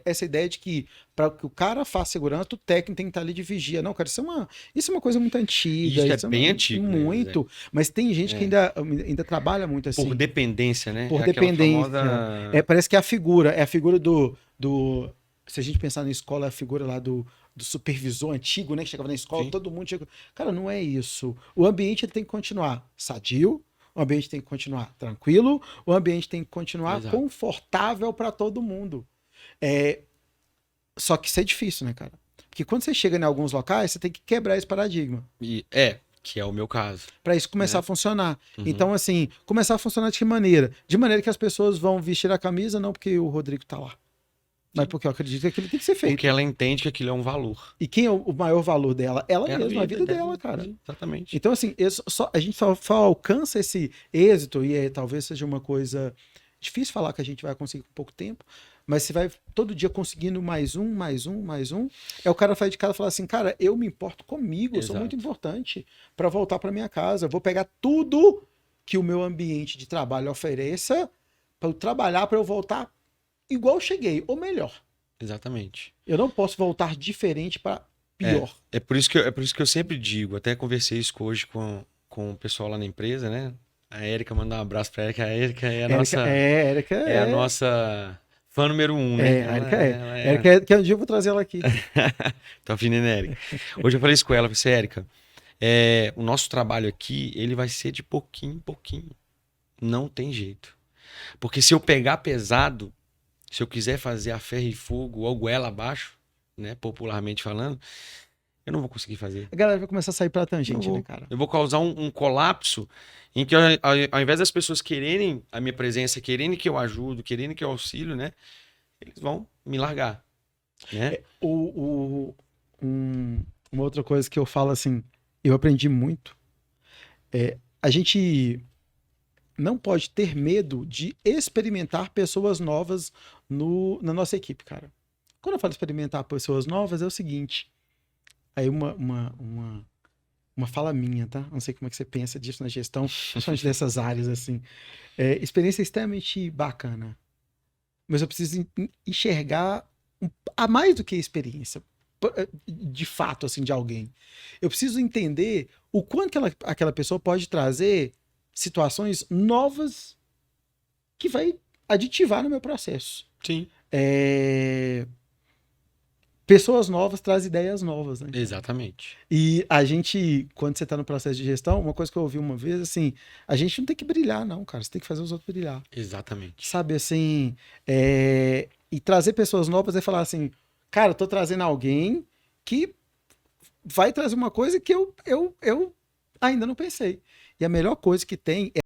Essa ideia de que para que o cara faça segurança, o técnico tem que estar ali de vigia. Não, cara, isso é uma coisa muito antiga. Isso é bem antigo. Muito. Né? Mas tem gente que ainda trabalha muito assim. Por dependência, né? Por dependência. Famosa... Parece que é a figura do. Se a gente pensar na escola, é a figura lá do supervisor antigo, né? Que chegava na escola, todo mundo chegava. Cara, não é isso. O ambiente ele tem que continuar sadio. O ambiente tem que continuar tranquilo, o ambiente tem que continuar confortável para todo mundo. Só que isso é difícil, né, cara? Porque quando você chega em alguns locais, você tem que quebrar esse paradigma. Que é o meu caso. Para isso começar a funcionar. Então, assim, começar a funcionar de que maneira? De maneira que as pessoas vão vestir a camisa, não porque o Rodrigo tá lá. Mas porque eu acredito que aquilo tem que ser feito. Porque ela entende que aquilo é um valor. E quem é o maior valor dela? Ela mesma, a vida dela, cara. Exatamente. Então, assim, a gente só alcança esse êxito, e talvez seja uma coisa difícil falar que a gente vai conseguir com pouco tempo, mas você vai todo dia conseguindo mais um, mais um, mais um. É o cara sair de casa e falar assim, cara, eu me importo comigo, eu sou muito importante para voltar para minha casa. Eu vou pegar tudo que o meu ambiente de trabalho ofereça para eu trabalhar, para eu voltar igual eu cheguei, ou melhor. Exatamente. Eu não posso voltar diferente para pior. É por isso que eu sempre digo, até conversei isso hoje com o pessoal lá na empresa, né? A Érica, mandar um abraço pra Érica. A Érica é a nossa. Érica é a nossa fã número 1, né? A Érica Érica que um dia eu vou trazer ela aqui. Tá afim, né, Érica? Hoje eu falei isso com ela, falei, Érica, o nosso trabalho aqui, ele vai ser de pouquinho em pouquinho. Não tem jeito. Porque se eu pegar pesado, se eu quiser fazer a ferro e fogo ou goela abaixo, né, popularmente falando, eu não vou conseguir fazer. A galera vai começar a sair pra tangente, né, cara? Eu vou causar um colapso em que ao invés das pessoas quererem a minha presença, querendo que eu ajudo, querendo que eu auxilio, né, eles vão me largar, né? Uma outra coisa que eu falo assim, eu aprendi muito, a gente não pode ter medo de experimentar pessoas novas na nossa equipe, cara. Quando eu falo experimentar pessoas novas, é o seguinte. Aí uma fala minha, tá? Não sei como é que você pensa disso na gestão, principalmente dessas áreas, assim. Experiência extremamente bacana. Mas eu preciso enxergar a mais do que experiência, de fato, assim, de alguém. Eu preciso entender o quanto aquela pessoa pode trazer situações novas que vai aditivar no meu processo. Sim. Pessoas novas trazem ideias novas, né? Exatamente. E a gente, quando você está no processo de gestão, uma coisa que eu ouvi uma vez, assim, a gente não tem que brilhar, não, cara. Você tem que fazer os outros brilhar. Exatamente. Sabe, assim, e trazer pessoas novas é falar assim, cara, eu tô trazendo alguém que vai trazer uma coisa que eu ainda não pensei. E a melhor coisa que tem é